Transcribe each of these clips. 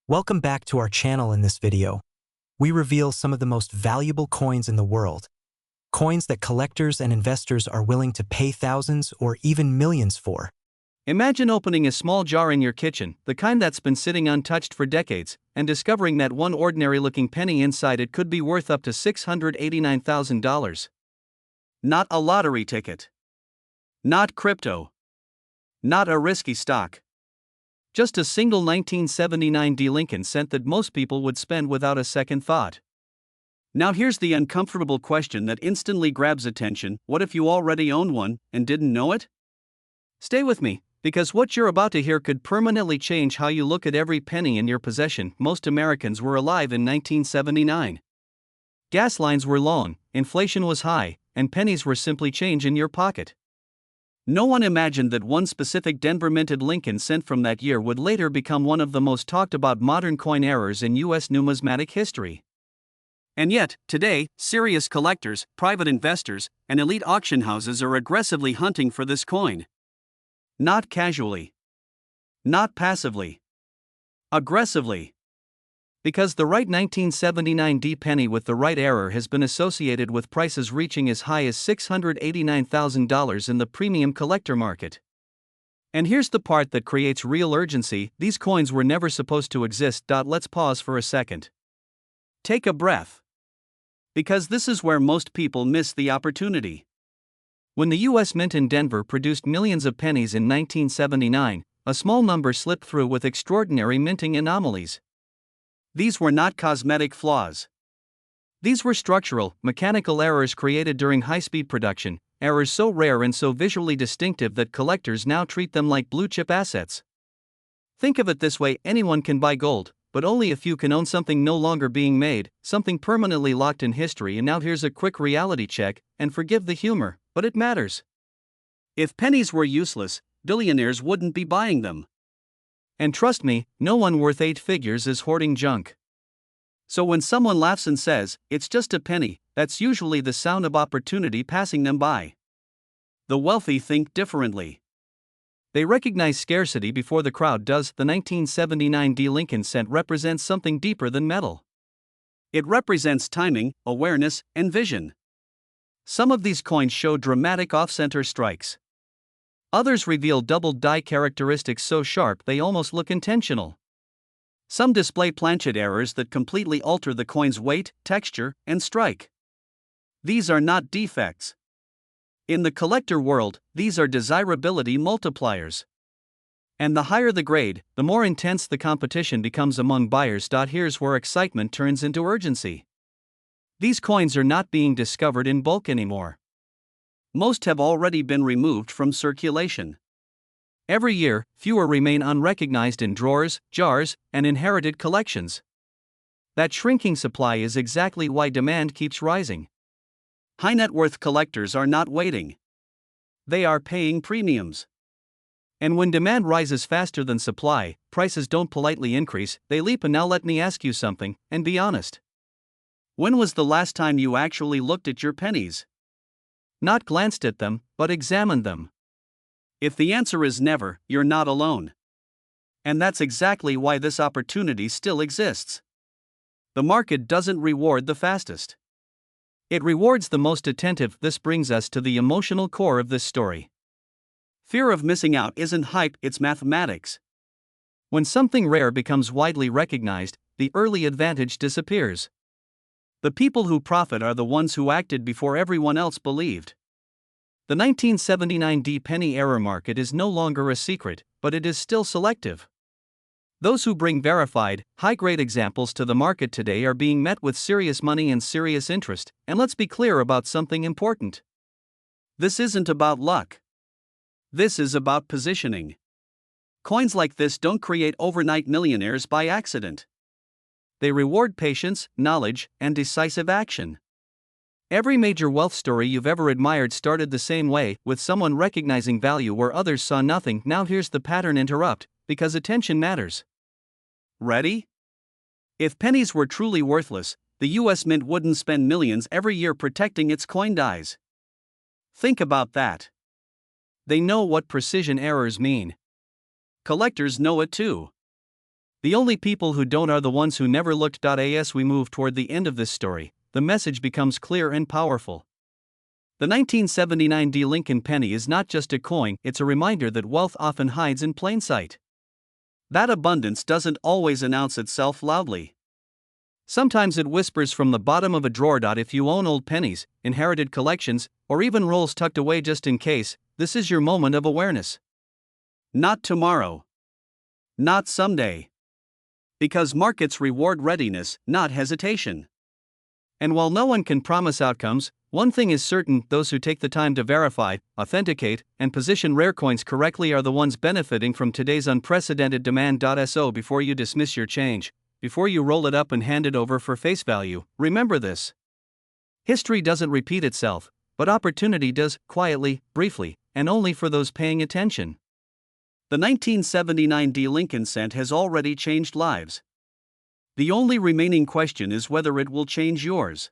Welcome back to our channel. In this video, we reveal some of the most valuable coins in the world. Coins that collectors and investors are willing to pay thousands or even millions for. Imagine opening a small jar in your kitchen, the kind that's been sitting untouched for decades, and discovering that one ordinary-looking penny inside it could be worth up to $689,000. Not a lottery ticket. Not crypto. Not a risky stock. Just a single 1979 Lincoln cent that most people would spend without a second thought. Now here's the uncomfortable question that instantly grabs attention: what if you already own one and didn't know it? Stay with me, because what you're about to hear could permanently change how you look at every penny in your possession. Most Americans were alive in 1979. Gas lines were long, inflation was high, and pennies were simply change in your pocket. No one imagined that one specific Denver minted Lincoln cent from that year would later become one of the most talked about modern coin errors in U.S. numismatic history. And yet, today, serious collectors, private investors, and elite auction houses are aggressively hunting for this coin. Not casually. Not passively. Aggressively. Because the right 1979 penny with the right error has been associated with prices reaching as high as $689,000 in the premium collector market. And here's the part that creates real urgency: these coins were never supposed to exist. Let's pause for a second. Take a breath. Because this is where most people miss the opportunity. When the U.S. Mint in Denver produced millions of pennies in 1979, a small number slipped through with extraordinary minting anomalies. These were not cosmetic flaws. These were structural, mechanical errors created during high-speed production, errors so rare and so visually distinctive that collectors now treat them like blue-chip assets. Think of it this way: anyone can buy gold, but only a few can own something no longer being made, something permanently locked in history. And now here's a quick reality check, and forgive the humor, but it matters. If pennies were useless, billionaires wouldn't be buying them. And trust me, no one worth 8 figures is hoarding junk. So when someone laughs and says, "It's just a penny," that's usually the sound of opportunity passing them by. The wealthy think differently. They recognize scarcity before the crowd does. The 1979 Lincoln cent represents something deeper than metal. It represents timing, awareness, and vision. Some of these coins show dramatic off-center strikes. Others reveal doubled die characteristics so sharp they almost look intentional. Some display planchet errors that completely alter the coin's weight, texture, and strike. These are not defects. In the collector world, these are desirability multipliers. And the higher the grade, the more intense the competition becomes among buyers. Here's where excitement turns into urgency. These coins are not being discovered in bulk anymore. Most have already been removed from circulation. Every year, fewer remain unrecognized in drawers, jars, and inherited collections. That shrinking supply is exactly why demand keeps rising. High net worth collectors are not waiting. They are paying premiums. And when demand rises faster than supply, prices don't politely increase, they leap. And now let me ask you something, and be honest. When was the last time you actually looked at your pennies? Not glanced at them, but examined them. If the answer is never, you're not alone. And that's exactly why this opportunity still exists. The market doesn't reward the fastest. It rewards the most attentive. This brings us to the emotional core of this story. Fear of missing out isn't hype, it's mathematics. When something rare becomes widely recognized, the early advantage disappears. The people who profit are the ones who acted before everyone else believed. The 1979 penny error market is no longer a secret, but it is still selective. Those who bring verified, high-grade examples to the market today are being met with serious money and serious interest. And let's be clear about something important. This isn't about luck. This is about positioning. Coins like this don't create overnight millionaires by accident. They reward patience, knowledge, and decisive action. Every major wealth story you've ever admired started the same way, with someone recognizing value where others saw nothing. Now here's the pattern. Interrupt, because attention matters. Ready? If pennies were truly worthless, the U.S. Mint wouldn't spend millions every year protecting its coin dies. Think about that. They know what precision errors mean. Collectors know it too. The only people who don't are the ones who never looked. As we move toward the end of this story, the message becomes clear and powerful. The 1979 D. Lincoln penny is not just a coin, it's a reminder that wealth often hides in plain sight. That abundance doesn't always announce itself loudly. Sometimes it whispers from the bottom of a drawer. If you own old pennies, inherited collections, or even rolls tucked away just in case, this is your moment of awareness. Not tomorrow. Not someday. Because markets reward readiness, not hesitation. And while no one can promise outcomes, one thing is certain: those who take the time to verify, authenticate, and position rare coins correctly are the ones benefiting from today's unprecedented demand. So before you dismiss your change, before you roll it up and hand it over for face value, remember this. History doesn't repeat itself, but opportunity does, quietly, briefly, and only for those paying attention. The 1979 D. Lincoln cent has already changed lives. The only remaining question is whether it will change yours.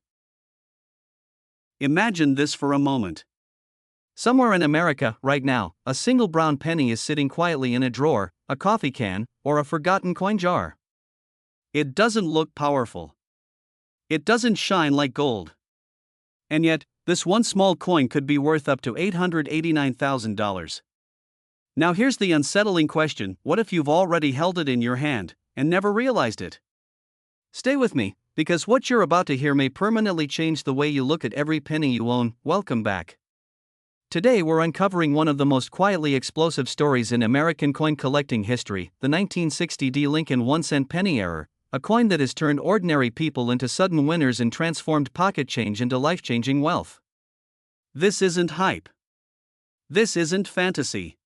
Imagine this for a moment. Somewhere in America, right now, a single brown penny is sitting quietly in a drawer, a coffee can, or a forgotten coin jar. It doesn't look powerful. It doesn't shine like gold. And yet, this one small coin could be worth up to $889,000. Now here's the unsettling question: what if you've already held it in your hand and never realized it? Stay with me, because what you're about to hear may permanently change the way you look at every penny you own. Welcome back. Today we're uncovering one of the most quietly explosive stories in American coin collecting history, the 1960 D. Lincoln 1-cent penny error, a coin that has turned ordinary people into sudden winners and transformed pocket change into life-changing wealth. This isn't hype. This isn't fantasy.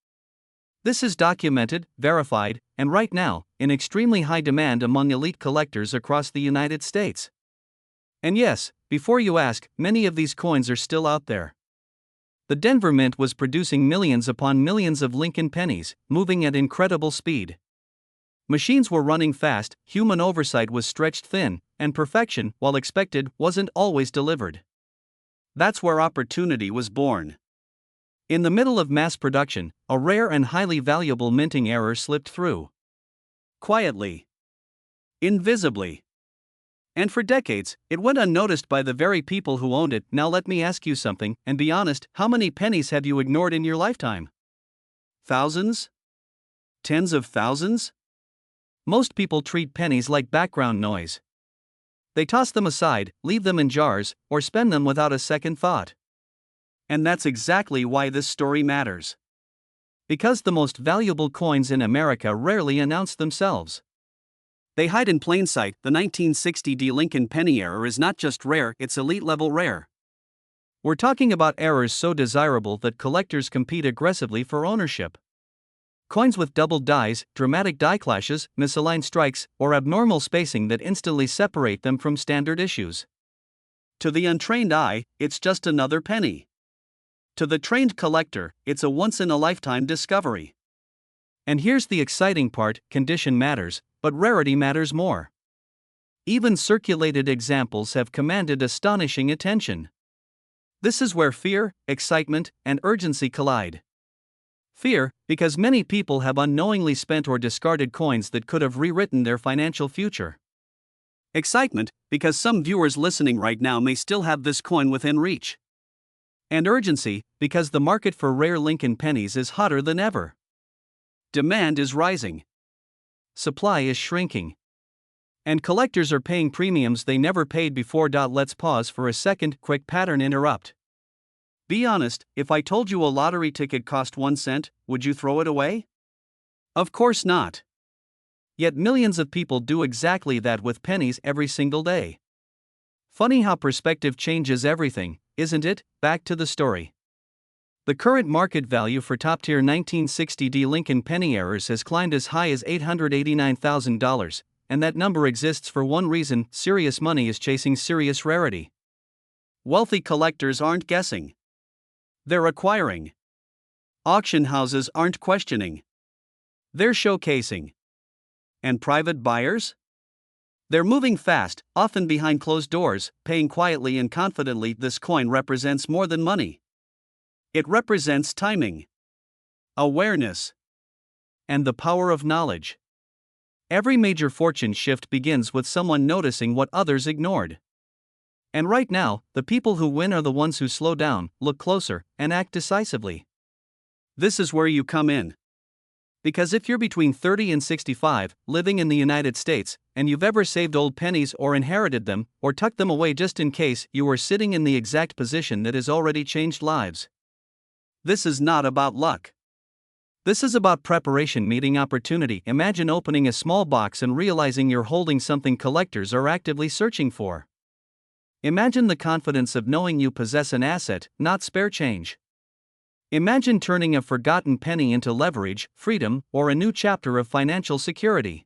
This is documented, verified, and right now, in extremely high demand among elite collectors across the United States. And yes, before you ask, many of these coins are still out there. The Denver Mint was producing millions upon millions of Lincoln pennies, moving at incredible speed. Machines were running fast, human oversight was stretched thin, and perfection, while expected, wasn't always delivered. That's where opportunity was born. In the middle of mass production, a rare and highly valuable minting error slipped through. Quietly. Invisibly. And for decades, it went unnoticed by the very people who owned it. Now let me ask you something, and be honest: how many pennies have you ignored in your lifetime? Thousands? Tens of thousands? Most people treat pennies like background noise. They toss them aside, leave them in jars, or spend them without a second thought. And that's exactly why this story matters. Because the most valuable coins in America rarely announce themselves. They hide in plain sight. The 1960 D. Lincoln penny error is not just rare, it's elite-level rare. We're talking about errors so desirable that collectors compete aggressively for ownership. Coins with doubled dies, dramatic die clashes, misaligned strikes, or abnormal spacing that instantly separate them from standard issues. To the untrained eye, it's just another penny. To the trained collector, it's a once-in-a-lifetime discovery. And here's the exciting part: condition matters, but rarity matters more. Even circulated examples have commanded astonishing attention. This is where fear, excitement, and urgency collide. Fear, because many people have unknowingly spent or discarded coins that could have rewritten their financial future. Excitement, because some viewers listening right now may still have this coin within reach. And urgency, because the market for rare Lincoln pennies is hotter than ever. Demand is rising. Supply is shrinking. And collectors are paying premiums they never paid before. Let's pause for a second. Quick pattern interrupt. Be honest, if I told you a lottery ticket cost 1 cent, would you throw it away? Of course not. Yet millions of people do exactly that with pennies every single day. Funny how perspective changes everything, isn't it? Back to the story. The current market value for top-tier 1960 D. Lincoln penny errors has climbed as high as $889,000, and that number exists for one reason: serious money is chasing serious rarity. Wealthy collectors aren't guessing. They're acquiring. Auction houses aren't questioning. They're showcasing. And private buyers? They're moving fast, often behind closed doors, paying quietly and confidently. This coin represents more than money. It represents timing, awareness, and the power of knowledge. Every major fortune shift begins with someone noticing what others ignored. And right now, the people who win are the ones who slow down, look closer, and act decisively. This is where you come in. Because if you're between 30 and 65, living in the United States, and you've ever saved old pennies or inherited them, or tucked them away just in case, you are sitting in the exact position that has already changed lives. This is not about luck. This is about preparation meeting opportunity. Imagine opening a small box and realizing you're holding something collectors are actively searching for. Imagine the confidence of knowing you possess an asset, not spare change. Imagine turning a forgotten penny into leverage, freedom, or a new chapter of financial security.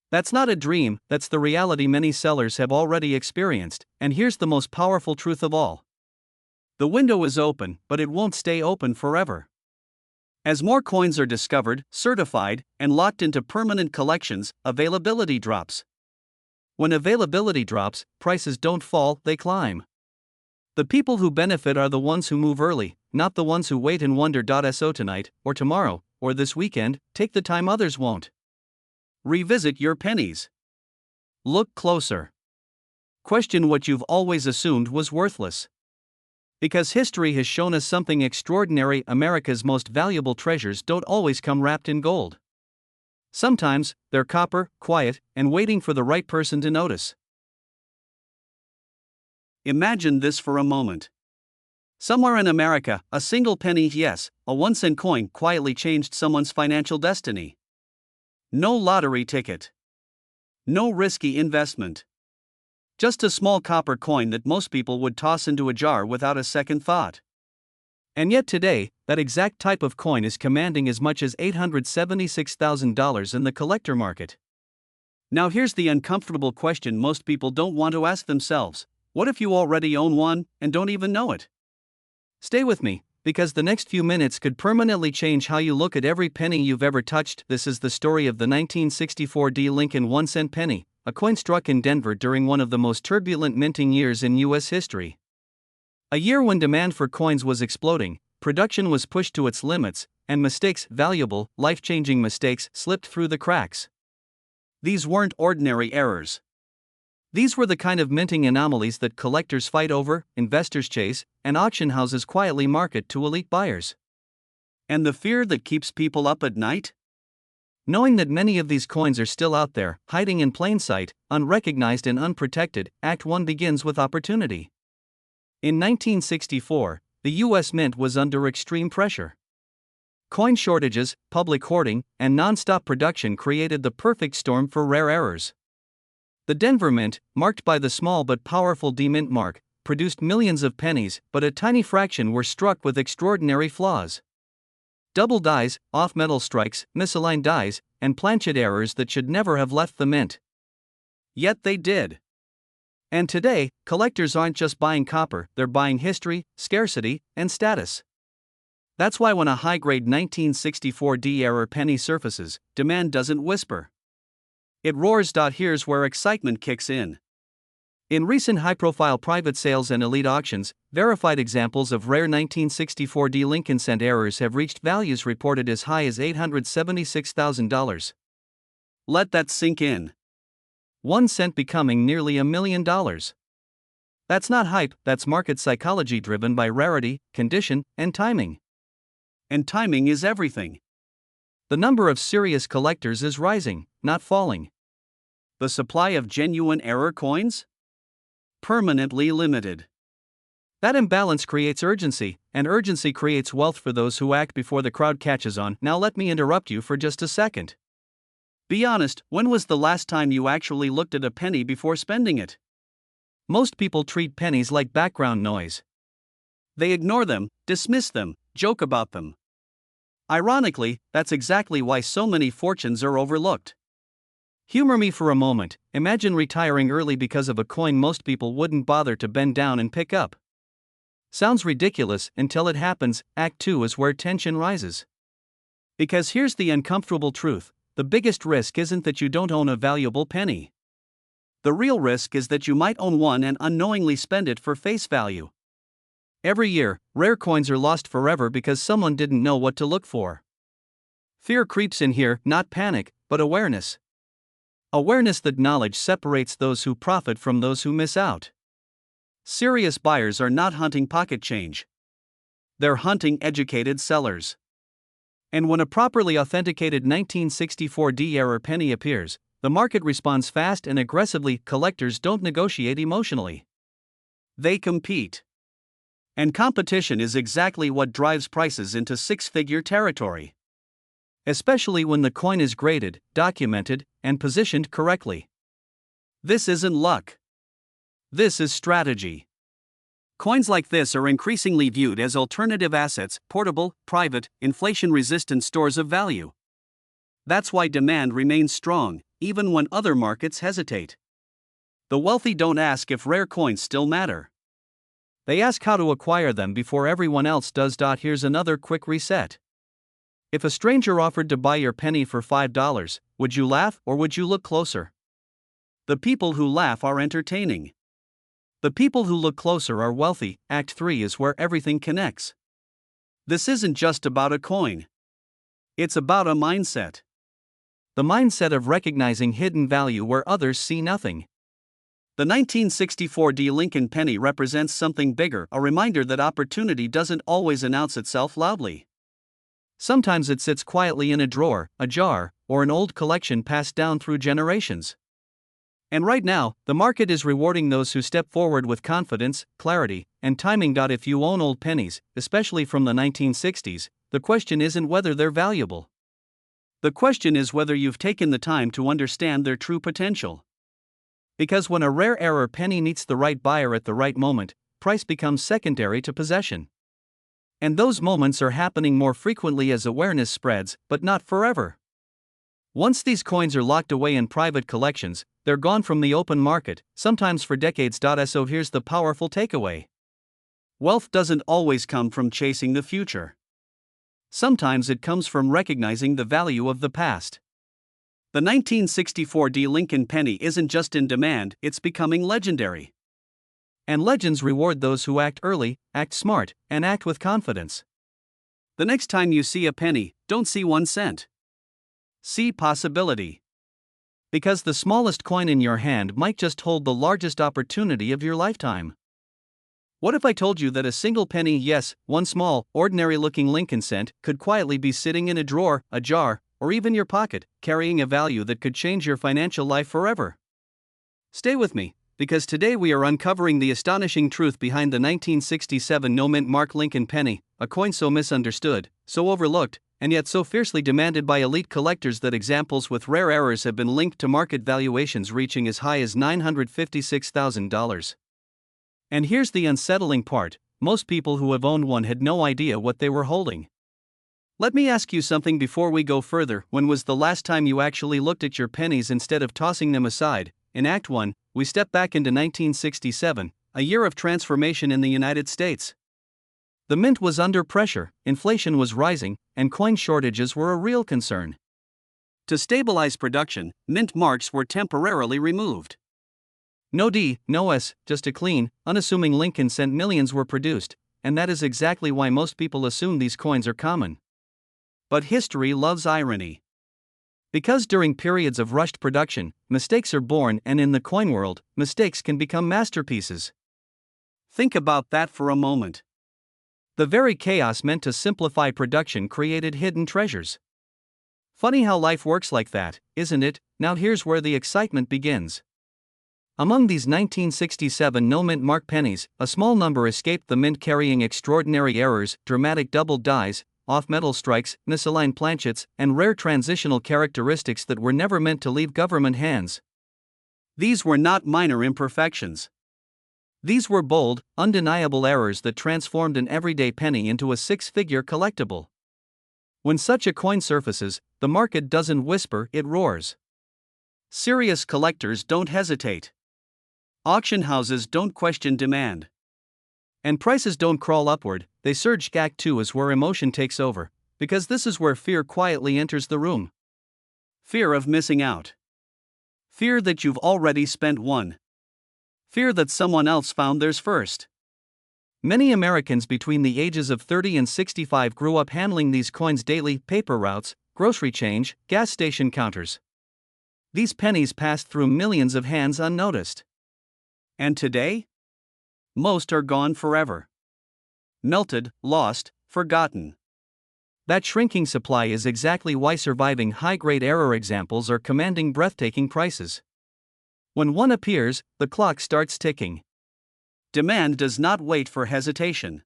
That's not a dream, that's the reality many sellers have already experienced, and here's the most powerful truth of all. The window is open, but it won't stay open forever. As more coins are discovered, certified, and locked into permanent collections, availability drops. When availability drops, prices don't fall, they climb. The people who benefit are the ones who move early, not the ones who wait and wonder. So tonight, or tomorrow, or this weekend, take the time others won't. Revisit your pennies. Look closer. Question what you've always assumed was worthless. Because history has shown us something extraordinary. America's most valuable treasures don't always come wrapped in gold. Sometimes, they're copper, quiet, and waiting for the right person to notice. Imagine this for a moment. Somewhere in America, a single penny, yes, a 1-cent coin, quietly changed someone's financial destiny. No lottery ticket. No risky investment. Just a small copper coin that most people would toss into a jar without a second thought. And yet today, that exact type of coin is commanding as much as $876,000 in the collector market. Now here's the uncomfortable question most people don't want to ask themselves. What if you already own one, and don't even know it? Stay with me, because the next few minutes could permanently change how you look at every penny you've ever touched. This is the story of the 1964 D. Lincoln 1-cent penny, a coin struck in Denver during one of the most turbulent minting years in U.S. history. A year when demand for coins was exploding, production was pushed to its limits, and mistakes, valuable, life-changing mistakes, slipped through the cracks. These weren't ordinary errors. These were the kind of minting anomalies that collectors fight over, investors chase, and auction houses quietly market to elite buyers. And the fear that keeps people up at night? Knowing that many of these coins are still out there, hiding in plain sight, unrecognized and unprotected. Act 1 begins with opportunity. In 1964, the U.S. Mint was under extreme pressure. Coin shortages, public hoarding, and non-stop production created the perfect storm for rare errors. The Denver Mint, marked by the small but powerful D Mint mark, produced millions of pennies, but a tiny fraction were struck with extraordinary flaws. Double dies, off-metal strikes, misaligned dies, and planchet errors that should never have left the mint. Yet they did. And today, collectors aren't just buying copper, they're buying history, scarcity, and status. That's why when a high-grade 1964 D error penny surfaces, demand doesn't whisper. It roars. Here's where excitement kicks in. In recent high-profile private sales and elite auctions, verified examples of rare 1964 D Lincoln cent errors have reached values reported as high as $876,000. Let that sink in. 1 cent becoming nearly $1 million. That's not hype, that's market psychology driven by rarity, condition, and timing. And timing is everything. The number of serious collectors is rising, not falling. The supply of genuine error coins? Permanently limited. That imbalance creates urgency, and urgency creates wealth for those who act before the crowd catches on. Now let me interrupt you for just a second. Be honest, when was the last time you actually looked at a penny before spending it? Most people treat pennies like background noise. They ignore them, dismiss them, joke about them. Ironically, that's exactly why so many fortunes are overlooked. Humor me for a moment. Imagine retiring early because of a coin most people wouldn't bother to bend down and pick up. Sounds ridiculous until it happens. Act 2 is where tension rises. Because here's the uncomfortable truth. The biggest risk isn't that you don't own a valuable penny. The real risk is that you might own one and unknowingly spend it for face value. Every year, rare coins are lost forever because someone didn't know what to look for. Fear creeps in here, not panic, but awareness. Awareness that knowledge separates those who profit from those who miss out. Serious buyers are not hunting pocket change. They're hunting educated sellers. And when a properly authenticated 1964 error penny appears, the market responds fast and aggressively. Collectors don't negotiate emotionally. They compete. And competition is exactly what drives prices into six-figure territory. Especially when the coin is graded, documented, and positioned correctly. This isn't luck. This is strategy. Coins like this are increasingly viewed as alternative assets, portable, private, inflation-resistant stores of value. That's why demand remains strong, even when other markets hesitate. The wealthy don't ask if rare coins still matter. They ask how to acquire them before everyone else does. Here's another quick reset. If a stranger offered to buy your penny for $5, would you laugh or would you look closer? The people who laugh are entertaining. The people who look closer are wealthy. Act 3 is where everything connects. This isn't just about a coin. It's about a mindset. The mindset of recognizing hidden value where others see nothing. The 1964 Lincoln penny represents something bigger, a reminder that opportunity doesn't always announce itself loudly. Sometimes it sits quietly in a drawer, a jar, or an old collection passed down through generations. And right now, the market is rewarding those who step forward with confidence, clarity, and timing. If you own old pennies, especially from the 1960s, the question isn't whether they're valuable. The question is whether you've taken the time to understand their true potential. Because when a rare error penny meets the right buyer at the right moment, price becomes secondary to possession. And those moments are happening more frequently as awareness spreads, but not forever. Once these coins are locked away in private collections, they're gone from the open market, sometimes for decades. So here's the powerful takeaway. Wealth doesn't always come from chasing the future. Sometimes it comes from recognizing the value of the past. The 1964 Lincoln penny isn't just in demand, it's becoming legendary. And legends reward those who act early, act smart, and act with confidence. The next time you see a penny, don't see 1 cent. See possibility. Because the smallest coin in your hand might just hold the largest opportunity of your lifetime. What if I told you that a single penny, yes, one small, ordinary-looking Lincoln cent, could quietly be sitting in a drawer, a jar, or even your pocket, carrying a value that could change your financial life forever? Stay with me, because today we are uncovering the astonishing truth behind the 1967 no-mint mark Lincoln penny, a coin so misunderstood, so overlooked, and yet so fiercely demanded by elite collectors that examples with rare errors have been linked to market valuations reaching as high as $956,000. And here's the unsettling part: most people who have owned one had no idea what they were holding. Let me ask you something before we go further. When was the last time you actually looked at your pennies instead of tossing them aside? In Act 1, we step back into 1967, a year of transformation in the United States. The mint was under pressure, inflation was rising, and coin shortages were a real concern. To stabilize production, mint marks were temporarily removed. No D, no S, just a clean, unassuming Lincoln cent. Millions were produced, and that is exactly why most people assume these coins are common. But history loves irony. Because during periods of rushed production, mistakes are born, and in the coin world, mistakes can become masterpieces. Think about that for a moment. The very chaos meant to simplify production created hidden treasures. Funny how life works like that, isn't it? Now here's where the excitement begins. Among these 1967 no-mint mark pennies, a small number escaped the mint carrying extraordinary errors, dramatic doubled dies, off-metal strikes, misaligned planchets, and rare transitional characteristics that were never meant to leave government hands. These were not minor imperfections. These were bold, undeniable errors that transformed an everyday penny into a six-figure collectible. When such a coin surfaces, the market doesn't whisper, it roars. Serious collectors don't hesitate. Auction houses don't question demand. And prices don't crawl upward, they surge. Act 2 is where emotion takes over, because this is where fear quietly enters the room. Fear of missing out. Fear that you've already spent one. Fear that someone else found theirs first. Many Americans between the ages of 30 and 65 grew up handling these coins daily: paper routes, grocery change, gas station counters. These pennies passed through millions of hands unnoticed. And today? Most are gone forever. Melted, lost, forgotten. That shrinking supply is exactly why surviving high-grade error examples are commanding breathtaking prices. When one appears, the clock starts ticking. Demand does not wait for hesitation.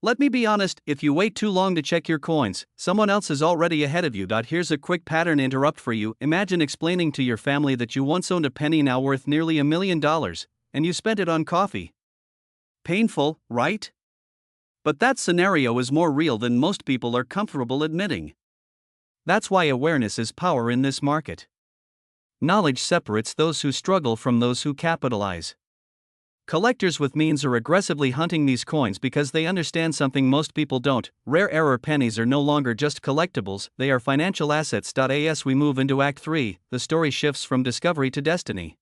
Let me be honest, if you wait too long to check your coins, someone else is already ahead of you. Here's a quick pattern interrupt for you. Imagine explaining to your family that you once owned a penny now worth nearly $1 million, and you spent it on coffee. Painful, right? But that scenario is more real than most people are comfortable admitting. That's why awareness is power in this market. Knowledge separates those who struggle from those who capitalize. Collectors with means are aggressively hunting these coins because they understand something most people don't. Rare error pennies are no longer just collectibles, they are financial assets. As we move into Act 3, the story shifts from discovery to destiny.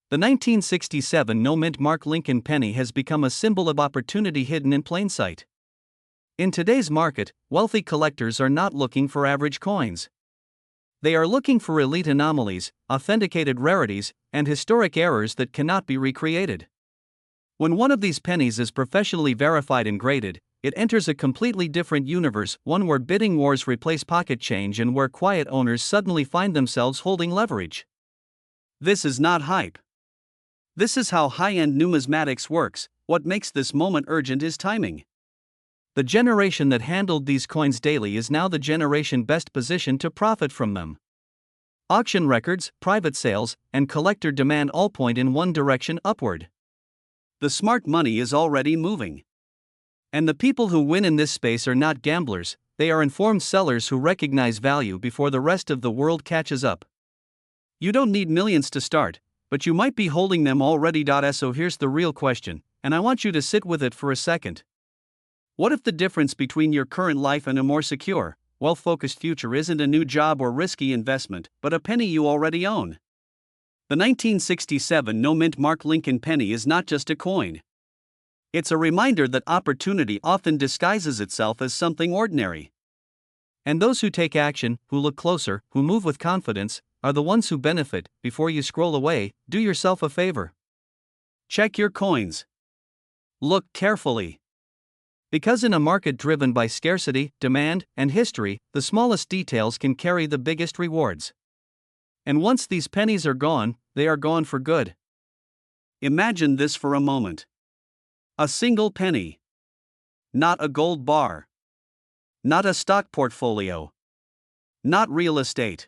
The 1967 no-mint mark Lincoln penny has become a symbol of opportunity hidden in plain sight. In today's market, wealthy collectors are not looking for average coins. They are looking for elite anomalies, authenticated rarities, and historic errors that cannot be recreated. When one of these pennies is professionally verified and graded, it enters a completely different universe, one where bidding wars replace pocket change and where quiet owners suddenly find themselves holding leverage. This is not hype. This is how high-end numismatics works. What makes this moment urgent is timing. The generation that handled these coins daily is now the generation best positioned to profit from them. Auction records, private sales, and collector demand all point in one direction: upward. The smart money is already moving. And the people who win in this space are not gamblers, they are informed sellers who recognize value before the rest of the world catches up. You don't need millions to start, but you might be holding them already. So here's the real question, and I want you to sit with it for a second. What if the difference between your current life and a more secure, wealth-focused future isn't a new job or risky investment, but a penny you already own? The 1967 no-mint mark Lincoln penny is not just a coin. It's a reminder that opportunity often disguises itself as something ordinary. And those who take action, who look closer, who move with confidence, are the ones who benefit. Before you scroll away, do yourself a favor. Check your coins. Look carefully. Because in a market driven by scarcity, demand, and history, the smallest details can carry the biggest rewards. And once these pennies are gone, they are gone for good. Imagine this for a moment. A single penny. Not a gold bar. Not a stock portfolio. Not real estate.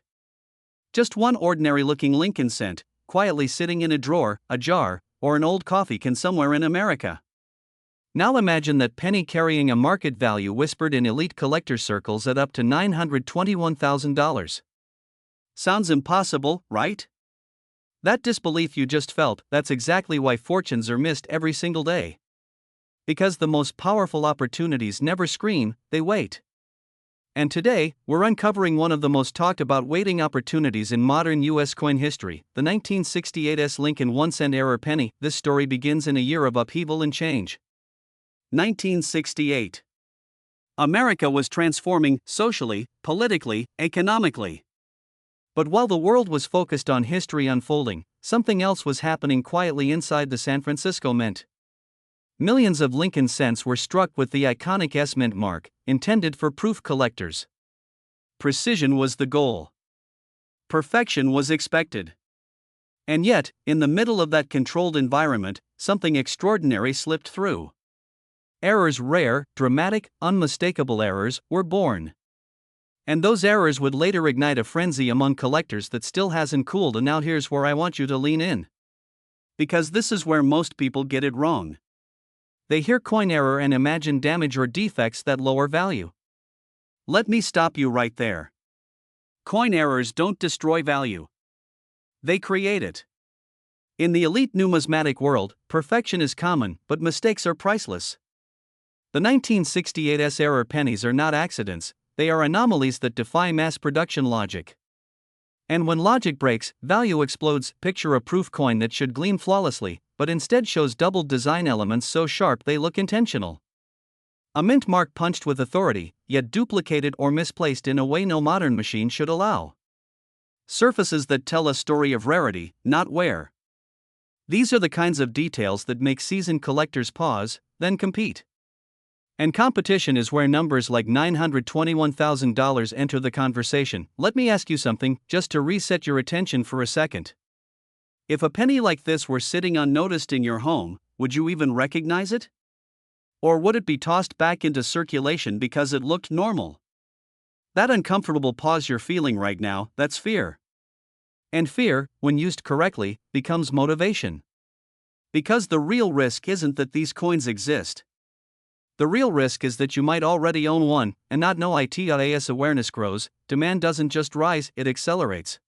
Just one ordinary-looking Lincoln cent, quietly sitting in a drawer, a jar, or an old coffee can somewhere in America. Now imagine that penny carrying a market value whispered in elite collector circles at up to $921,000. Sounds impossible, right? That disbelief you just felt, that's exactly why fortunes are missed every single day. Because the most powerful opportunities never scream, they wait. And today, we're uncovering one of the most talked about waiting opportunities in modern U.S. coin history, the 1968 Lincoln 1-cent error penny. This story begins in a year of upheaval and change. 1968. America was transforming socially, politically, economically. But while the world was focused on history unfolding, something else was happening quietly inside the San Francisco Mint. Millions of Lincoln cents were struck with the iconic S Mint mark, intended for proof collectors. Precision was the goal. Perfection was expected. And yet, in the middle of that controlled environment, something extraordinary slipped through. Errors, rare, dramatic, unmistakable errors, were born. And those errors would later ignite a frenzy among collectors that still hasn't cooled. And now here's where I want you to lean in. Because this is where most people get it wrong. They hear coin error and imagine damage or defects that lower value. Let me stop you right there. Coin errors don't destroy value. They create it. In the elite numismatic world, perfection is common, but mistakes are priceless. The 1968 error pennies are not accidents, they are anomalies that defy mass production logic. And when logic breaks, value explodes. Picture a proof coin that should gleam flawlessly, but instead shows doubled design elements so sharp they look intentional. A mint mark punched with authority, yet duplicated or misplaced in a way no modern machine should allow. Surfaces that tell a story of rarity, not wear. These are the kinds of details that make seasoned collectors pause, then compete. And competition is where numbers like $921,000 enter the conversation. Let me ask you something, just to reset your attention for a second. If a penny like this were sitting unnoticed in your home, would you even recognize it? Or would it be tossed back into circulation because it looked normal? That uncomfortable pause you're feeling right now, that's fear. And fear, when used correctly, becomes motivation. Because the real risk isn't that these coins exist. The real risk is that you might already own one and not know it. As awareness grows, demand doesn't just rise, it accelerates.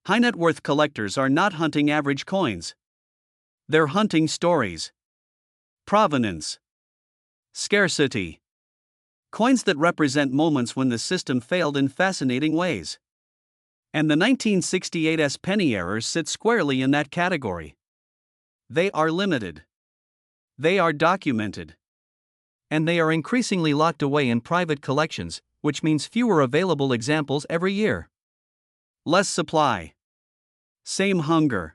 High net worth collectors are not hunting average coins. They're hunting stories. Provenance. Scarcity. Coins that represent moments when the system failed in fascinating ways. And the 1968's penny errors sit squarely in that category. They are limited. They are documented. And they are increasingly locked away in private collections, which means fewer available examples every year. Less supply. Same hunger.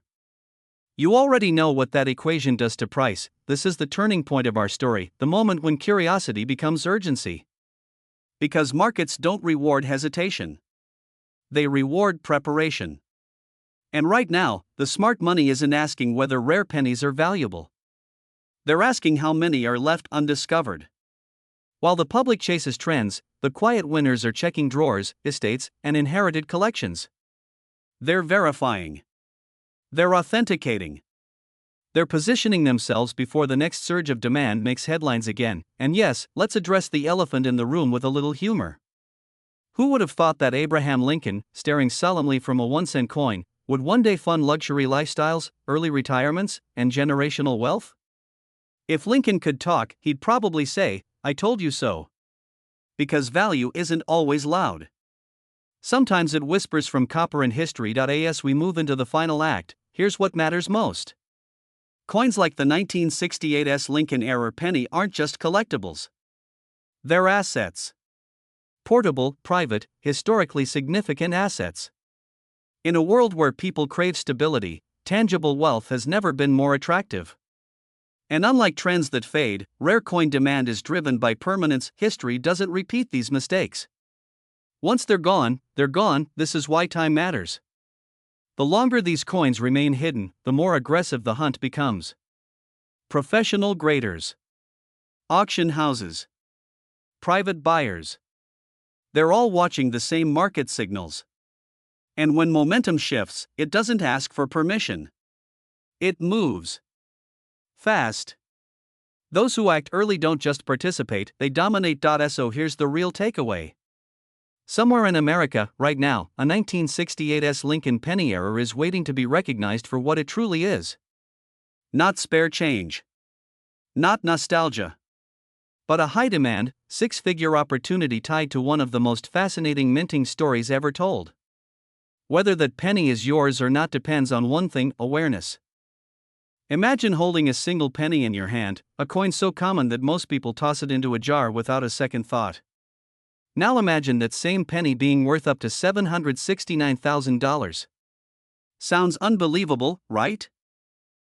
You already know what that equation does to price. This is the turning point of our story, the moment when curiosity becomes urgency. Because markets don't reward hesitation. They reward preparation. And right now, the smart money isn't asking whether rare pennies are valuable. They're asking how many are left undiscovered. While the public chases trends, the quiet winners are checking drawers, estates, and inherited collections. They're verifying. They're authenticating. They're positioning themselves before the next surge of demand makes headlines again. And yes, let's address the elephant in the room with a little humor. Who would have thought that Abraham Lincoln, staring solemnly from a 1-cent coin, would one day fund luxury lifestyles, early retirements, and generational wealth? If Lincoln could talk, he'd probably say, "I told you so." Because value isn't always loud. Sometimes it whispers from copper and history. As we move into the final act, here's what matters most. Coins like the 1968's Lincoln era penny aren't just collectibles. They're assets. Portable, private, historically significant assets. In a world where people crave stability, tangible wealth has never been more attractive. And unlike trends that fade, rare coin demand is driven by permanence. History doesn't repeat these mistakes. Once they're gone, they're gone. This is why time matters. The longer these coins remain hidden, the more aggressive the hunt becomes. Professional graders. Auction houses. Private buyers. They're all watching the same market signals. And when momentum shifts, it doesn't ask for permission. It moves. Fast. Those who act early don't just participate, they dominate. So here's the real takeaway. Somewhere in America, right now, a 1968's Lincoln penny error is waiting to be recognized for what it truly is. Not spare change. Not nostalgia. But a high-demand, six-figure opportunity tied to one of the most fascinating minting stories ever told. Whether that penny is yours or not depends on one thing: awareness. Imagine holding a single penny in your hand, a coin so common that most people toss it into a jar without a second thought. Now imagine that same penny being worth up to $769,000. Sounds unbelievable, right?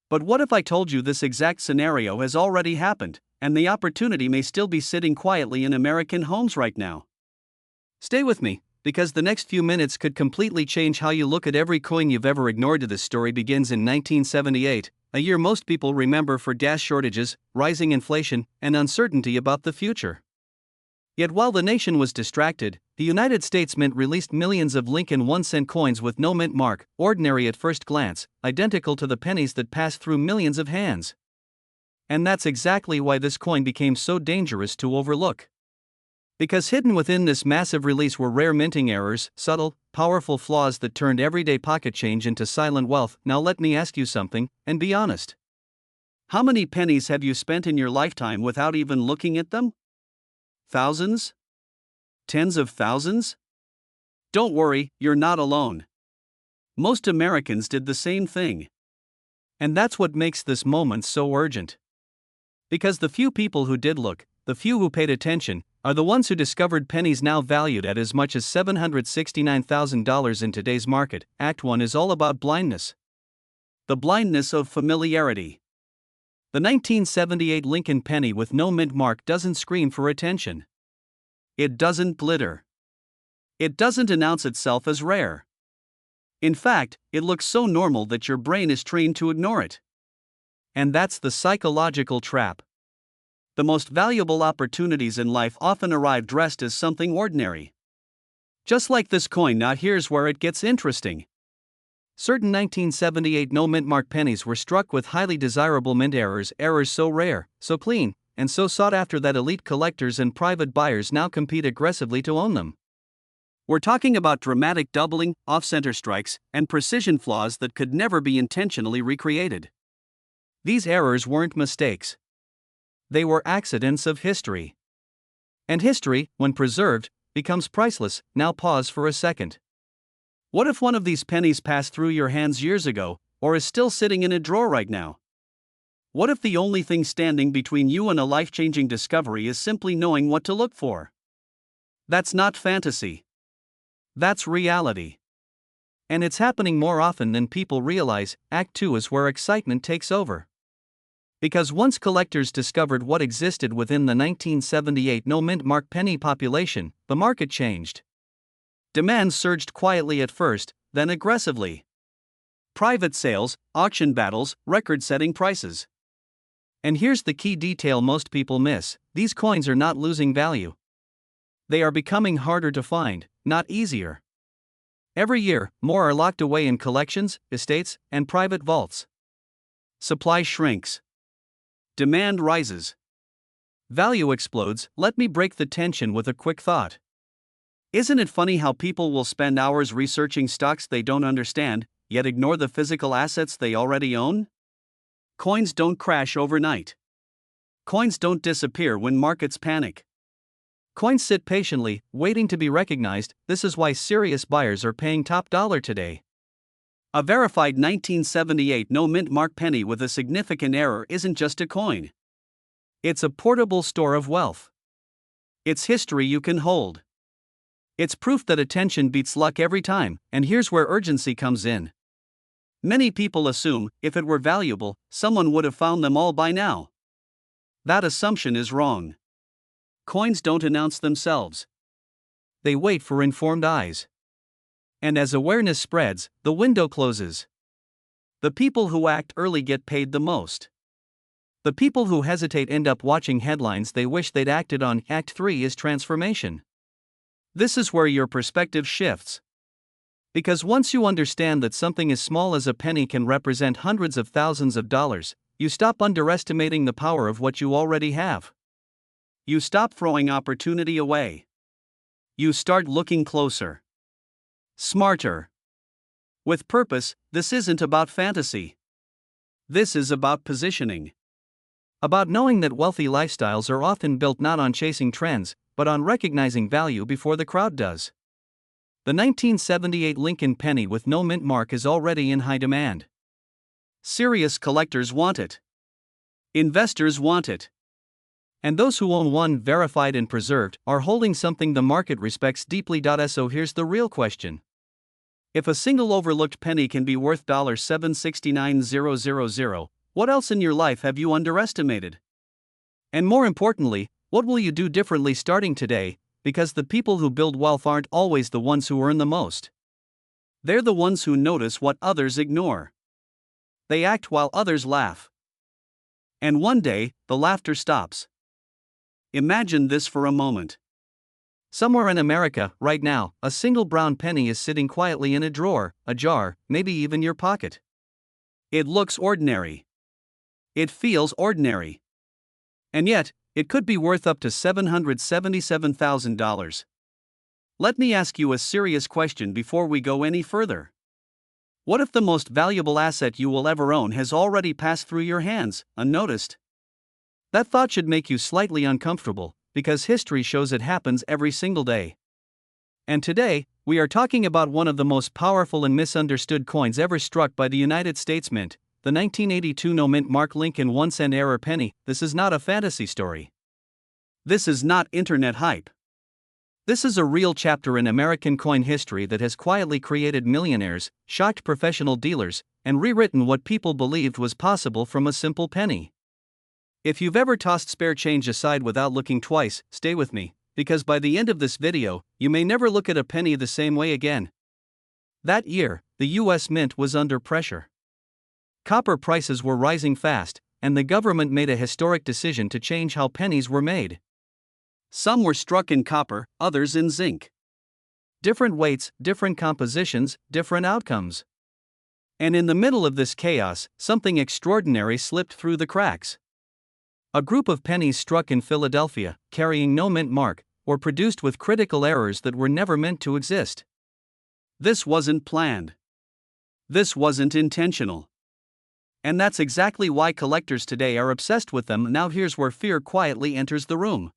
But what if I told you this exact scenario has already happened, and the opportunity may still be sitting quietly in American homes right now? Stay with me, because the next few minutes could completely change how you look at every coin you've ever ignored. This story begins in 1978, a year most people remember for gas shortages, rising inflation, and uncertainty about the future. Yet while the nation was distracted, the United States Mint released millions of Lincoln 1-cent coins with no mint mark, ordinary at first glance, identical to the pennies that passed through millions of hands. And that's exactly why this coin became so dangerous to overlook. Because hidden within this massive release were rare minting errors, subtle, powerful flaws that turned everyday pocket change into silent wealth. Now let me ask you something, and be honest. How many pennies have you spent in your lifetime without even looking at them? Thousands? Tens of thousands? Don't worry, you're not alone. Most Americans did the same thing. And that's what makes this moment so urgent. Because the few people who did look, the few who paid attention, are the ones who discovered pennies now valued at as much as $769,000 in today's market. Act 1 is all about blindness. The blindness of familiarity. The 1978 Lincoln penny with no mint mark doesn't scream for attention. It doesn't glitter. It doesn't announce itself as rare. In fact, it looks so normal that your brain is trained to ignore it. And that's the psychological trap. The most valuable opportunities in life often arrive dressed as something ordinary. Just like this coin. Now here's where it gets interesting. Certain 1978 no mint mark pennies were struck with highly desirable mint errors so rare, so clean, and so sought after that elite collectors and private buyers now compete aggressively to own them. We're talking about dramatic doubling, off-center strikes, and precision flaws that could never be intentionally recreated. These errors weren't mistakes. They were accidents of history. And history, when preserved, becomes priceless. Now pause for a second. What if one of these pennies passed through your hands years ago, or is still sitting in a drawer right now? What if the only thing standing between you and a life-changing discovery is simply knowing what to look for? That's not fantasy. That's reality. And it's happening more often than people realize. Act 2 is where excitement takes over. Because once collectors discovered what existed within the 1978 no mint mark penny population, the market changed. Demand surged quietly at first, then aggressively. Private sales, auction battles, record-setting prices. And here's the key detail most people miss: these coins are not losing value. They are becoming harder to find, not easier. Every year, more are locked away in collections, estates, and private vaults. Supply shrinks. Demand rises. Value explodes. Let me break the tension with a quick thought. Isn't it funny how people will spend hours researching stocks they don't understand, yet ignore the physical assets they already own? Coins don't crash overnight. Coins don't disappear when markets panic. Coins sit patiently, waiting to be recognized. This is why serious buyers are paying top dollar today. A verified 1978 no mint mark penny with a significant error isn't just a coin. It's a portable store of wealth. It's history you can hold. It's proof that attention beats luck every time, and here's where urgency comes in. Many people assume, if it were valuable, someone would have found them all by now. That assumption is wrong. Coins don't announce themselves. They wait for informed eyes. And as awareness spreads, the window closes. The people who act early get paid the most. The people who hesitate end up watching headlines they wish they'd acted on. Act 3 is transformation. This is where your perspective shifts. Because once you understand that something as small as a penny can represent hundreds of thousands of dollars, you stop underestimating the power of what you already have. You stop throwing opportunity away. You start looking closer. Smarter. With purpose. This isn't about fantasy. This is about positioning. About knowing that wealthy lifestyles are often built not on chasing trends, but on recognizing value before the crowd does. The 1978 Lincoln penny with no mint mark is already in high demand. Serious collectors want it. Investors want it. And those who own one, verified and preserved, are holding something the market respects deeply. So here's the real question. If a single overlooked penny can be worth $769,000, what else in your life have you underestimated? And more importantly, what will you do differently starting today? Because the people who build wealth aren't always the ones who earn the most. They're the ones who notice what others ignore. They act while others laugh. And one day, the laughter stops. Imagine this for a moment. Somewhere in America, right now, a single brown penny is sitting quietly in a drawer, a jar, maybe even your pocket. It looks ordinary. It feels ordinary. And yet, it could be worth up to $777,000. Let me ask you a serious question before we go any further. What if the most valuable asset you will ever own has already passed through your hands, unnoticed? That thought should make you slightly uncomfortable, because history shows it happens every single day. And today, we are talking about one of the most powerful and misunderstood coins ever struck by the United States Mint, the 1982 no mint mark Lincoln 1-cent error penny. This is not a fantasy story. This is not internet hype. This is a real chapter in American coin history that has quietly created millionaires, shocked professional dealers, and rewritten what people believed was possible from a simple penny. If you've ever tossed spare change aside without looking twice, stay with me, because by the end of this video, you may never look at a penny the same way again. That year, the US Mint was under pressure. Copper prices were rising fast, and the government made a historic decision to change how pennies were made. Some were struck in copper, others in zinc. Different weights, different compositions, different outcomes. And in the middle of this chaos, something extraordinary slipped through the cracks. A group of pennies struck in Philadelphia, carrying no mint mark, were produced with critical errors that were never meant to exist. This wasn't planned. This wasn't intentional. And that's exactly why collectors today are obsessed with them. Now here's where fear quietly enters the room.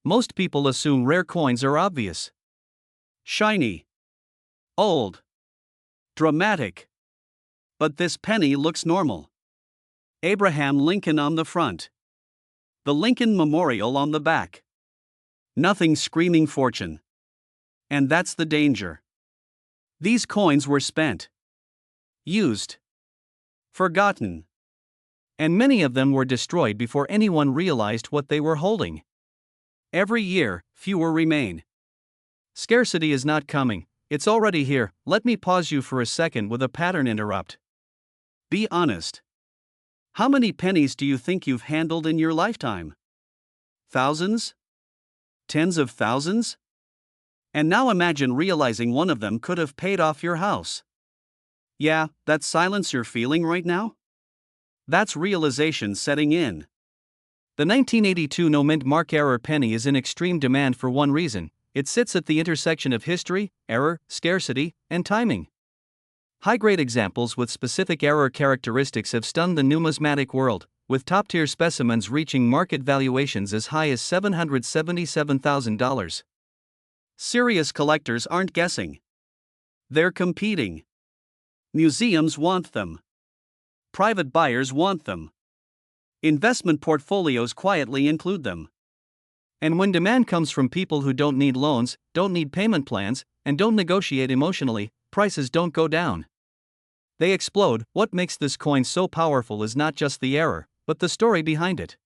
Most people assume rare coins are obvious. Shiny. Old. Dramatic. But this penny looks normal. Abraham Lincoln on the front. The Lincoln Memorial on the back. Nothing screaming fortune. And that's the danger. These coins were spent. Used. Forgotten. And many of them were destroyed before anyone realized what they were holding. Every year, fewer remain. Scarcity is not coming, it's already here. Let me pause you for a second with a pattern interrupt. Be honest. How many pennies do you think you've handled in your lifetime? Thousands? Tens of thousands? And now imagine realizing one of them could have paid off your house. Yeah, that silence you're feeling right now? That's realization setting in. The 1982 no mint mark error penny is in extreme demand for one reason: it sits at the intersection of history, error, scarcity, and timing. High-grade examples with specific error characteristics have stunned the numismatic world, with top-tier specimens reaching market valuations as high as $777,000. Serious collectors aren't guessing. They're competing. Museums want them. Private buyers want them. Investment portfolios quietly include them. And when demand comes from people who don't need loans, don't need payment plans, and don't negotiate emotionally, prices don't go down. They explode. What makes this coin so powerful is not just the error, but the story behind it.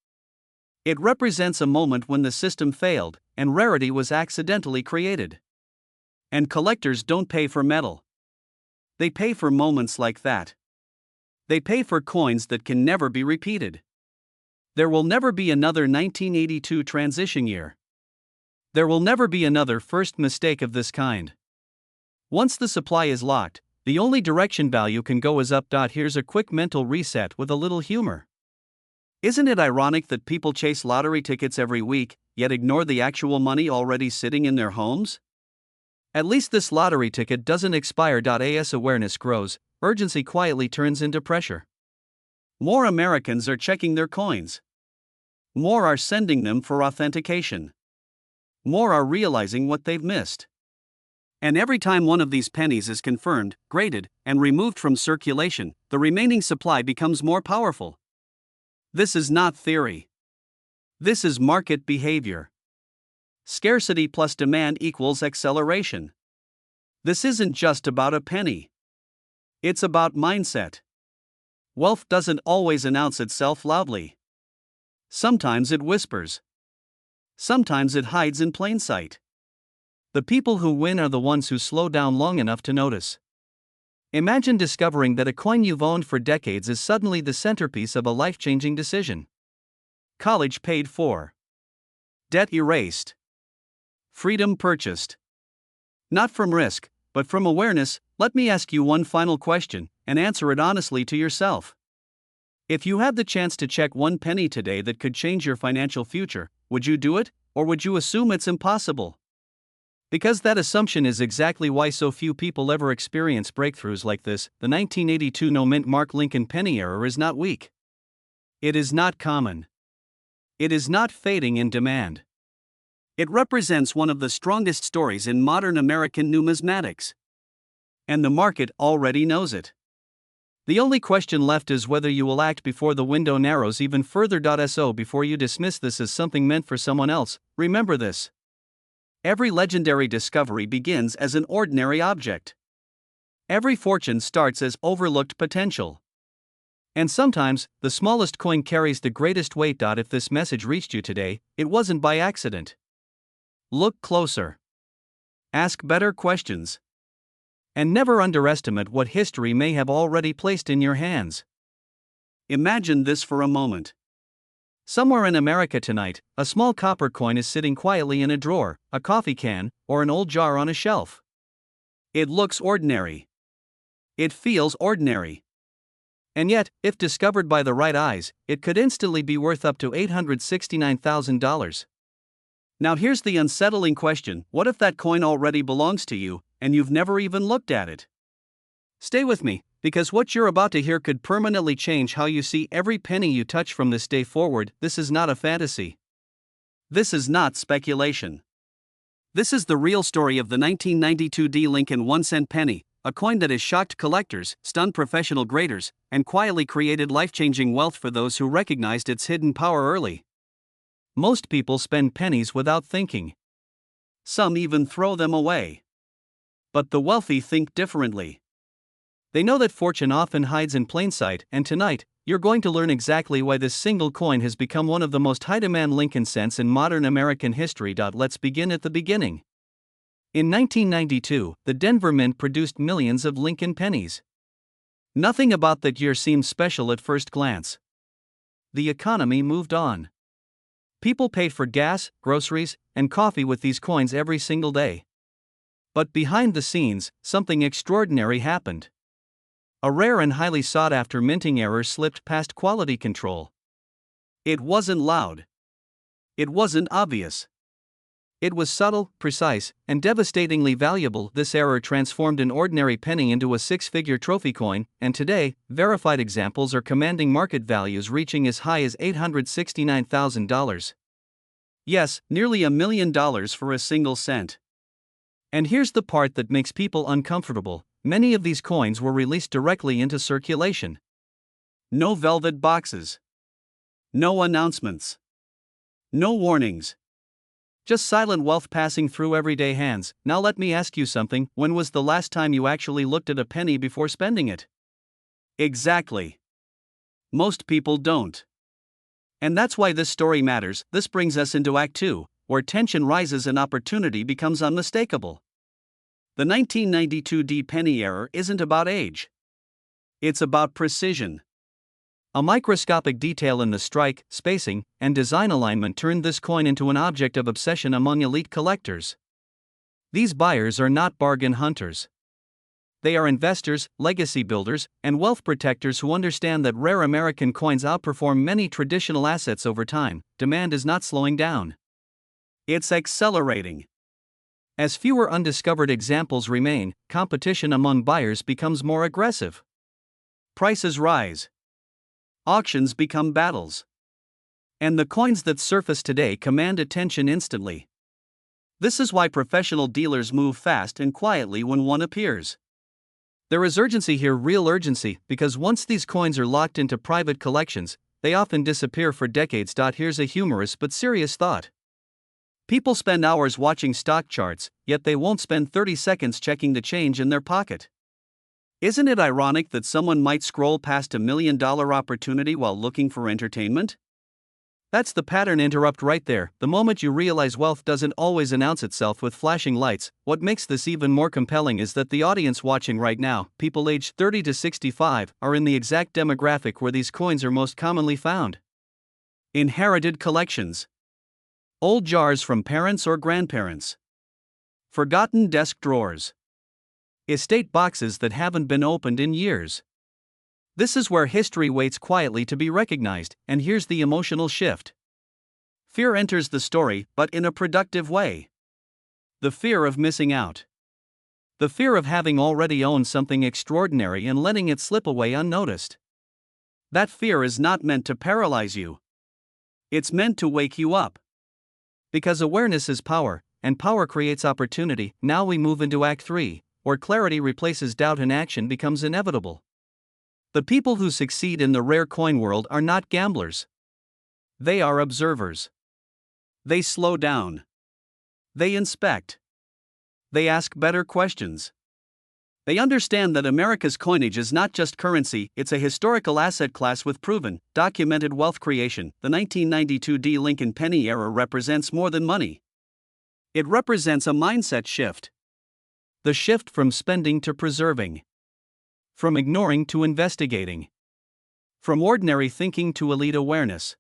It represents a moment when the system failed, and rarity was accidentally created. And collectors don't pay for metal. They pay for moments like that. They pay for coins that can never be repeated. There will never be another 1982 transition year. There will never be another first mistake of this kind. Once the supply is locked, the only direction value can go is up. Here's a quick mental reset with a little humor. Isn't it ironic that people chase lottery tickets every week, yet ignore the actual money already sitting in their homes? At least this lottery ticket doesn't expire. As awareness grows, urgency quietly turns into pressure. More Americans are checking their coins. More are sending them for authentication. More are realizing what they've missed. And every time one of these pennies is confirmed, graded, and removed from circulation, the remaining supply becomes more powerful. This is not theory. This is market behavior. Scarcity plus demand equals acceleration. This isn't just about a penny. It's about mindset. Wealth doesn't always announce itself loudly. Sometimes it whispers. Sometimes it hides in plain sight. The people who win are the ones who slow down long enough to notice. Imagine discovering that a coin you've owned for decades is suddenly the centerpiece of a life-changing decision. College paid for. Debt erased. Freedom purchased. Not from risk, but from awareness. Let me ask you one final question, and answer it honestly to yourself. If you had the chance to check one penny today that could change your financial future, would you do it, or would you assume it's impossible? Because that assumption is exactly why so few people ever experience breakthroughs like this. The 1982 no mint mark Lincoln penny error is not weak. It is not common. It is not fading in demand. It represents one of the strongest stories in modern American numismatics. And the market already knows it. The only question left is whether you will act before the window narrows even further. So before you dismiss this as something meant for someone else, remember this. Every legendary discovery begins as an ordinary object. Every fortune starts as overlooked potential. And sometimes, the smallest coin carries the greatest weight. If this message reached you today, it wasn't by accident. Look closer. Ask better questions. And never underestimate what history may have already placed in your hands. Imagine this for a moment. Somewhere in America tonight, a small copper coin is sitting quietly in a drawer, a coffee can, or an old jar on a shelf. It looks ordinary. It feels ordinary. And yet, if discovered by the right eyes, it could instantly be worth up to $869,000. Now here's the unsettling question: what if that coin already belongs to you, and you've never even looked at it? Stay with me, because what you're about to hear could permanently change how you see every penny you touch from this day forward. This is not a fantasy. This is not speculation. This is the real story of the 1992 D Lincoln 1-cent penny, a coin that has shocked collectors, stunned professional graders, and quietly created life-changing wealth for those who recognized its hidden power early. Most people spend pennies without thinking. Some even throw them away. But the wealthy think differently. They know that fortune often hides in plain sight, and tonight, you're going to learn exactly why this single coin has become one of the most high-demand Lincoln cents in modern American history. Let's begin at the beginning. In 1992, the Denver Mint produced millions of Lincoln pennies. Nothing about that year seemed special at first glance. The economy moved on. People paid for gas, groceries, and coffee with these coins every single day. But behind the scenes, something extraordinary happened. A rare and highly sought-after minting error slipped past quality control. It wasn't loud. It wasn't obvious. It was subtle, precise, and devastatingly valuable. This error transformed an ordinary penny into a six-figure trophy coin, and today, verified examples are commanding market values reaching as high as $869,000. Yes, nearly $1 million for a single cent. And here's the part that makes people uncomfortable: many of these coins were released directly into circulation. No velvet boxes. No announcements. No warnings. Just silent wealth passing through everyday hands. Now let me ask you something: when was the last time you actually looked at a penny before spending it? Exactly. Most people don't. And that's why this story matters. This brings us into Act 2, where tension rises and opportunity becomes unmistakable. The 1992 D penny error isn't about age. It's about precision. A microscopic detail in the strike, spacing, and design alignment turned this coin into an object of obsession among elite collectors. These buyers are not bargain hunters. They are investors, legacy builders, and wealth protectors who understand that rare American coins outperform many traditional assets over time. Demand is not slowing down. It's accelerating. As fewer undiscovered examples remain, competition among buyers becomes more aggressive. Prices rise. Auctions become battles. And the coins that surface today command attention instantly. This is why professional dealers move fast and quietly when one appears. There is urgency here, real urgency, because once these coins are locked into private collections, they often disappear for decades. Here's a humorous but serious thought. People spend hours watching stock charts, yet they won't spend 30 seconds checking the change in their pocket. Isn't it ironic that someone might scroll past $1 million opportunity while looking for entertainment? That's the pattern interrupt right there. The moment you realize wealth doesn't always announce itself with flashing lights. What makes this even more compelling is that the audience watching right now, people aged 30 to 65, are in the exact demographic where these coins are most commonly found. Inherited collections. Old jars from parents or grandparents. Forgotten desk drawers. Estate boxes that haven't been opened in years. This is where history waits quietly to be recognized, and here's the emotional shift. Fear enters the story, but in a productive way. The fear of missing out. The fear of having already owned something extraordinary and letting it slip away unnoticed. That fear is not meant to paralyze you. It's meant to wake you up. Because awareness is power, and power creates opportunity. Now we move into Act 3, where clarity replaces doubt and action becomes inevitable. The people who succeed in the rare coin world are not gamblers. They are observers. They slow down. They inspect. They ask better questions. They understand that America's coinage is not just currency, it's a historical asset class with proven, documented wealth creation. The 1992 D. Lincoln penny era represents more than money. It represents a mindset shift. The shift from spending to preserving. From ignoring to investigating. From ordinary thinking to elite awareness.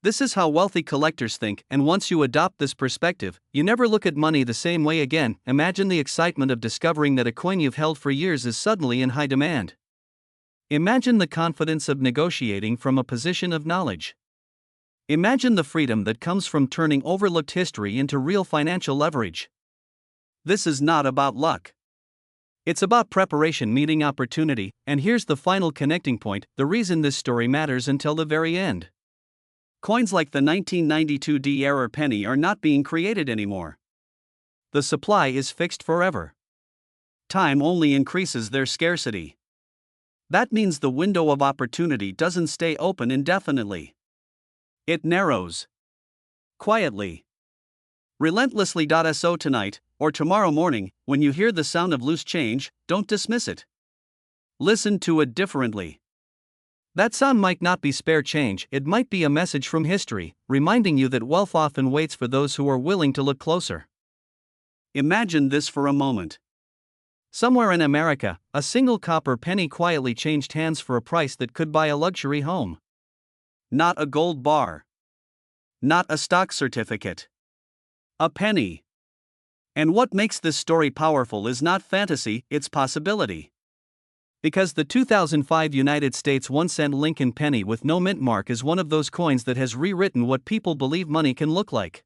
This is how wealthy collectors think, and once you adopt this perspective, you never look at money the same way again. Imagine the excitement of discovering that a coin you've held for years is suddenly in high demand. Imagine the confidence of negotiating from a position of knowledge. Imagine the freedom that comes from turning overlooked history into real financial leverage. This is not about luck. It's about preparation meeting opportunity, and here's the final connecting point, the reason this story matters until the very end. Coins like the 1992 D-era penny are not being created anymore. The supply is fixed forever. Time only increases their scarcity. That means the window of opportunity doesn't stay open indefinitely. It narrows. Quietly. Relentlessly. So tonight, or tomorrow morning, when you hear the sound of loose change, don't dismiss it. Listen to it differently. That sound might not be spare change, it might be a message from history, reminding you that wealth often waits for those who are willing to look closer. Imagine this for a moment. Somewhere in America, a single copper penny quietly changed hands for a price that could buy a luxury home. Not a gold bar. Not a stock certificate. A penny. And what makes this story powerful is not fantasy, it's possibility. Because the 2005 United States 1-cent Lincoln penny with no mint mark is one of those coins that has rewritten what people believe money can look like.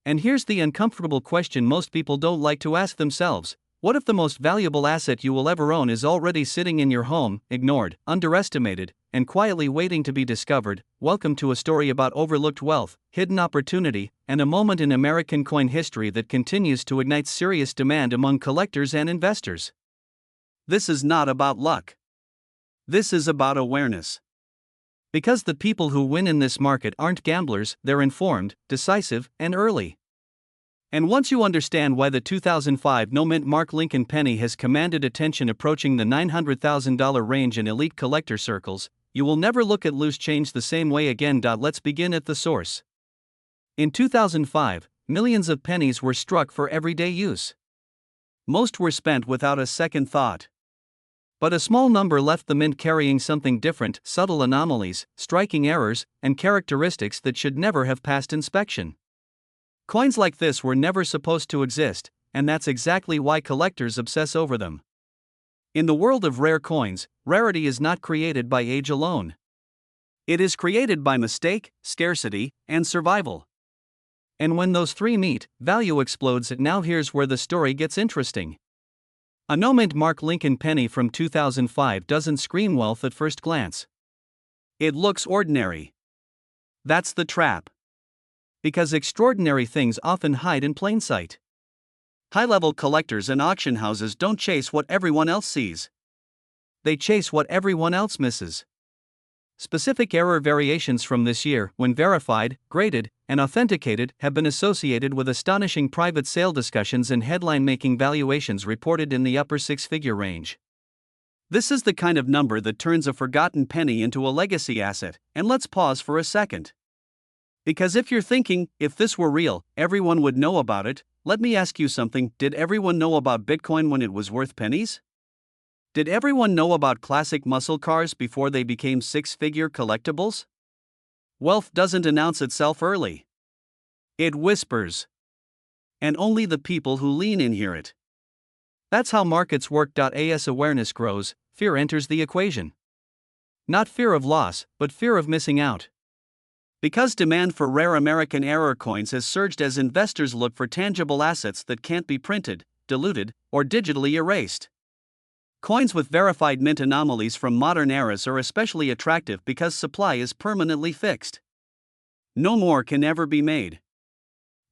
And here's the uncomfortable question most people don't like to ask themselves: what if the most valuable asset you will ever own is already sitting in your home, ignored, underestimated, and quietly waiting to be discovered? Welcome to a story about overlooked wealth, hidden opportunity, and a moment in American coin history that continues to ignite serious demand among collectors and investors. This is not about luck. This is about awareness. Because the people who win in this market aren't gamblers, they're informed, decisive, and early. And once you understand why the 2005 no-mint mark Lincoln penny has commanded attention approaching the $900,000 range in elite collector circles, you will never look at loose change the same way again. Let's begin at the source. In 2005, millions of pennies were struck for everyday use. Most were spent without a second thought. But a small number left the mint carrying something different, subtle anomalies, striking errors, and characteristics that should never have passed inspection. Coins like this were never supposed to exist, and that's exactly why collectors obsess over them. In the world of rare coins, rarity is not created by age alone. It is created by mistake, scarcity, and survival. And when those three meet, value explodes. Now here's where the story gets interesting. A no-mint mark Lincoln penny from 2005 doesn't scream wealth at first glance. It looks ordinary. That's the trap. Because extraordinary things often hide in plain sight. High-level collectors and auction houses don't chase what everyone else sees. They chase what everyone else misses. Specific error variations from this year, when verified, graded, and authenticated, have been associated with astonishing private sale discussions and headline-making valuations reported in the upper six-figure range. This is the kind of number that turns a forgotten penny into a legacy asset, and let's pause for a second. Because if you're thinking, if this were real, everyone would know about it, let me ask you something: did everyone know about Bitcoin when it was worth pennies? Did everyone know about classic muscle cars before they became six-figure collectibles? Wealth doesn't announce itself early. It whispers. And only the people who lean in hear it. That's how markets work. As awareness grows, fear enters the equation. Not fear of loss, but fear of missing out. Because demand for rare American era coins has surged as investors look for tangible assets that can't be printed, diluted, or digitally erased. Coins with verified mint anomalies from modern eras are especially attractive because supply is permanently fixed. No more can ever be made.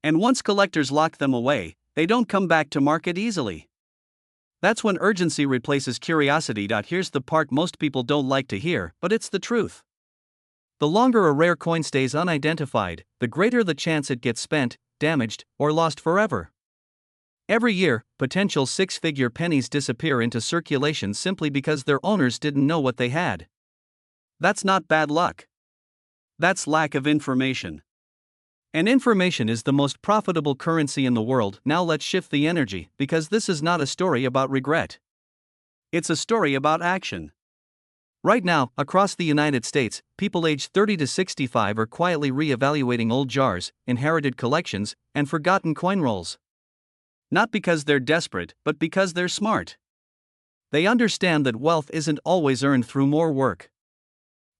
And once collectors lock them away, they don't come back to market easily. That's when urgency replaces curiosity. Here's the part most people don't like to hear, but it's the truth. The longer a rare coin stays unidentified, the greater the chance it gets spent, damaged, or lost forever. Every year, potential six-figure pennies disappear into circulation simply because their owners didn't know what they had. That's not bad luck. That's lack of information. And information is the most profitable currency in the world. Now let's shift the energy, because this is not a story about regret. It's a story about action. Right now, across the United States, people aged 30 to 65 are quietly re-evaluating old jars, inherited collections, and forgotten coin rolls. Not because they're desperate, but because they're smart. They understand that wealth isn't always earned through more work.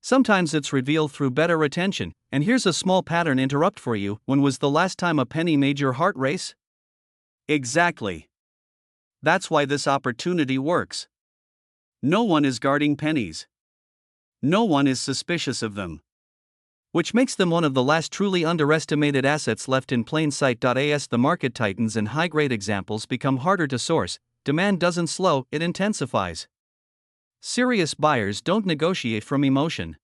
Sometimes it's revealed through better retention, and here's a small pattern interrupt for you. When was the last time a penny made your heart race? Exactly. That's why this opportunity works. No one is guarding pennies. No one is suspicious of them. Which makes them one of the last truly underestimated assets left in plain sight. As the market tightens and high-grade examples become harder to source, demand doesn't slow, it intensifies. Serious buyers don't negotiate from emotion.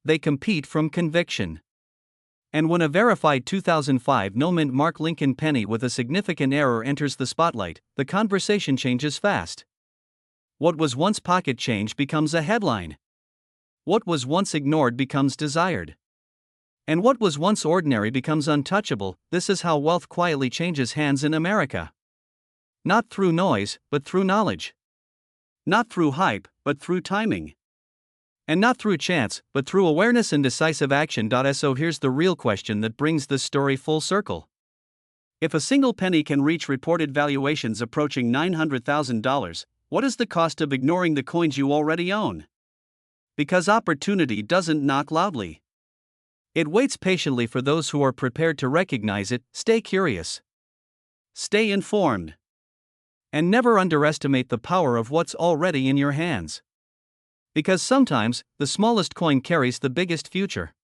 They compete from conviction. And when a verified 2005 no-mint Mark Lincoln penny with a significant error enters the spotlight, the conversation changes fast. What was once pocket change becomes a headline. What was once ignored becomes desired. And what was once ordinary becomes untouchable. This is how wealth quietly changes hands in America. Not through noise, but through knowledge. Not through hype, but through timing. And not through chance, but through awareness and decisive action. So here's the real question that brings this story full circle. If a single penny can reach reported valuations approaching $900,000, what is the cost of ignoring the coins you already own? Because opportunity doesn't knock loudly. It waits patiently for those who are prepared to recognize it. Stay curious. Stay informed. And never underestimate the power of what's already in your hands. Because sometimes, the smallest coin carries the biggest future.